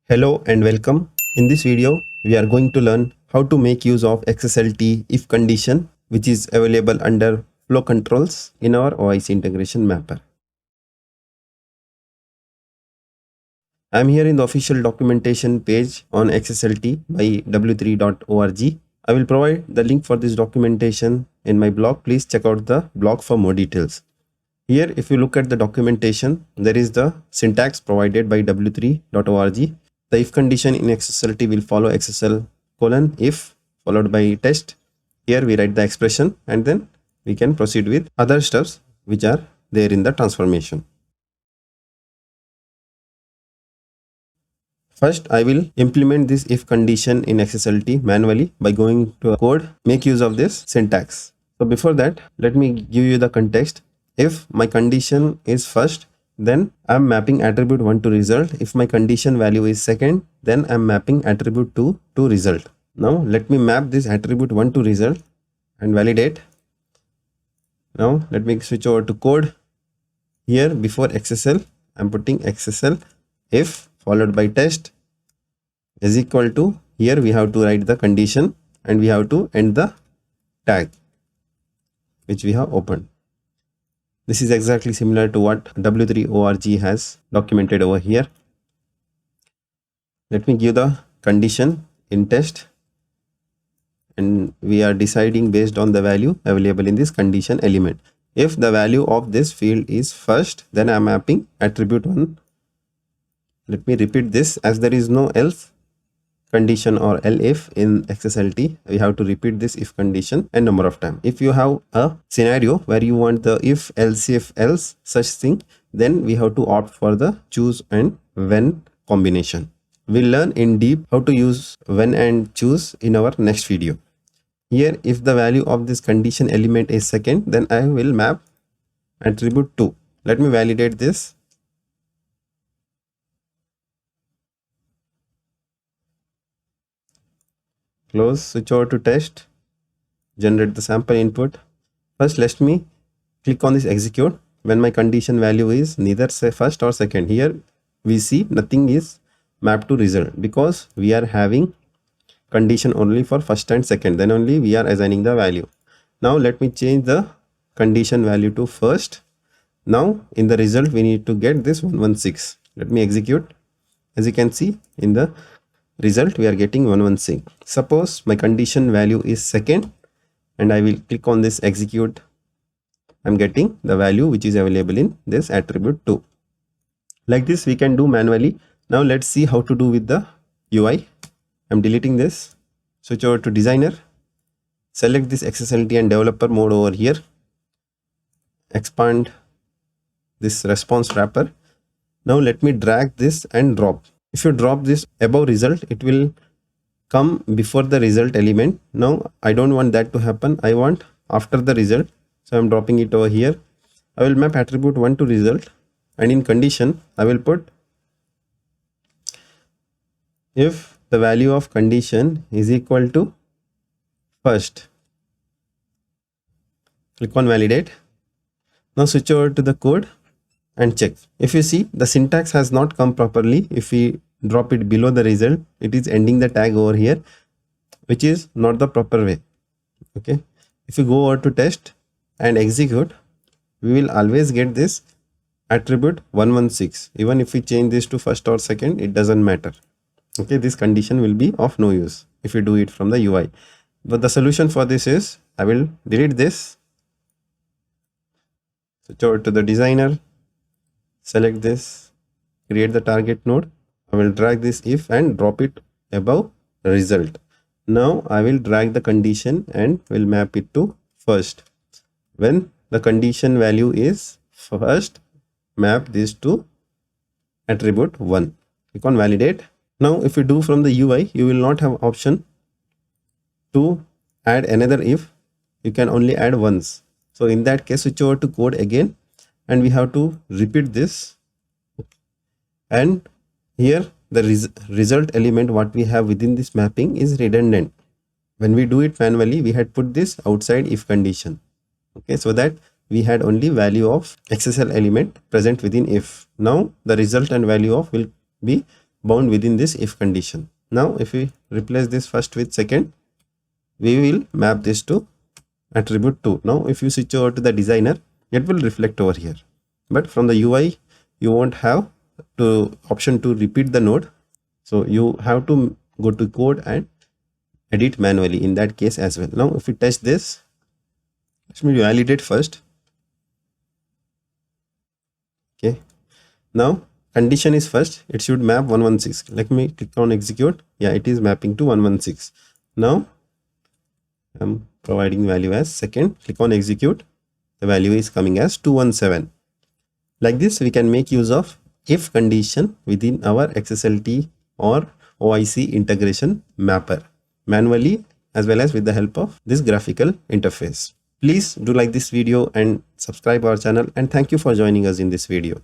Hello and welcome. In this video, we are going to learn how to make use of XSLT if condition, which is available under flow controls in our OIC integration mapper. I am here in the official documentation page on XSLT by w3.org. I will provide the link for this documentation in my blog. Please check out the blog for more details. Here, if you look at the documentation, there is the syntax provided by w3.org. The if condition in XSLT will follow XSL colon if followed by test. Here we write the expression and then we can proceed with other steps which are there in the transformation. First, I will implement this if condition in XSLT manually by going to a code, make use of this syntax. So before that, let me give you the context. If my condition is first, then I'm mapping attribute 1 to result. If my condition value is second, then I'm mapping attribute 2 to result. Now let me map this attribute 1 to result and validate. Now let me switch over to code. Here before XSL, I'm putting XSL if followed by test is equal to, here we have to write the condition and we have to end the tag which we have opened. This is exactly similar to what w3.org has documented over here. Let me give the condition in test and we are deciding based on the value available in this condition element. If the value of this field is first, then I am mapping attribute 1. Let me repeat this, as there is no else condition or elif in XSLT. We have to repeat this if condition a number of times. If you have a scenario where you want the if else such thing, then we have to opt for the choose and when combination. We'll learn in deep how to use when and choose in our next video. Here, if the value of this condition element is second, then I will map attribute 2. Let me validate this. Close, switch over to test, generate the sample input. First, let me click on this execute when my condition value is neither say first or second. Here we see nothing is mapped to result because we are having condition only for first and second, then only we are assigning the value. Now let me change the condition value to first. Now in the result we need to get this 116. Let me execute. As you can see in the result we are getting 116. Suppose my condition value is second and I will click on this execute. I'm getting the value which is available in this attribute 2. Like this we can do manually. Now let's see how to do with the UI. I'm deleting this. Switch over to designer. Select this XSLT and developer mode over here. Expand this response wrapper. Now let me drag this and drop. If you drop this above result, it will come before the result element. Now I don't want that to happen. I want after the result. So I'm dropping it over here. I will map attribute 1 to result and in condition I will put if the value of condition is equal to first. Click on validate. Now switch over to the code and check. If you see the syntax has not come properly, if we drop it below the result, it is ending the tag over here, which is not the proper way. Okay. If you go over to test and execute, we will always get this attribute 116. Even if we change this to first or second, it doesn't matter. Okay, this condition will be of no use if you do it from the UI. But the solution for this is I will delete this. Switch over to the designer. Select this. Create the target node. I will drag this if and drop it above result. Now I will drag the condition and will map it to first. When the condition value is first, map this to attribute 1. Click on validate. Now if you do from the UI, you will not have option to add another if. You can only add once. So in that case, switch over to code again and we have to repeat this. And here the result element what we have within this mapping is redundant. When we do it manually, we had put this outside if condition. Okay, so that we had only value of XSL element present within if. Now the result and value of will be bound within this if condition. Now if we replace this first with second, we will map this to attribute 2. Now if you switch over to the designer, it will reflect over here, but from the UI you won't have to option to repeat the node, so you have to go to code and edit manually in that case as well. Now if we test this, let me validate first. Okay, now condition is first, it should map 116. Let me click on execute. Yeah, it is mapping to 116. Now I'm providing value as second, click on execute, the value is coming as 217. Like this we can make use of if condition within our XSLT or OIC integration mapper manually as well as with the help of this graphical interface. Please do like this video and subscribe our channel, and thank you for joining us in this video.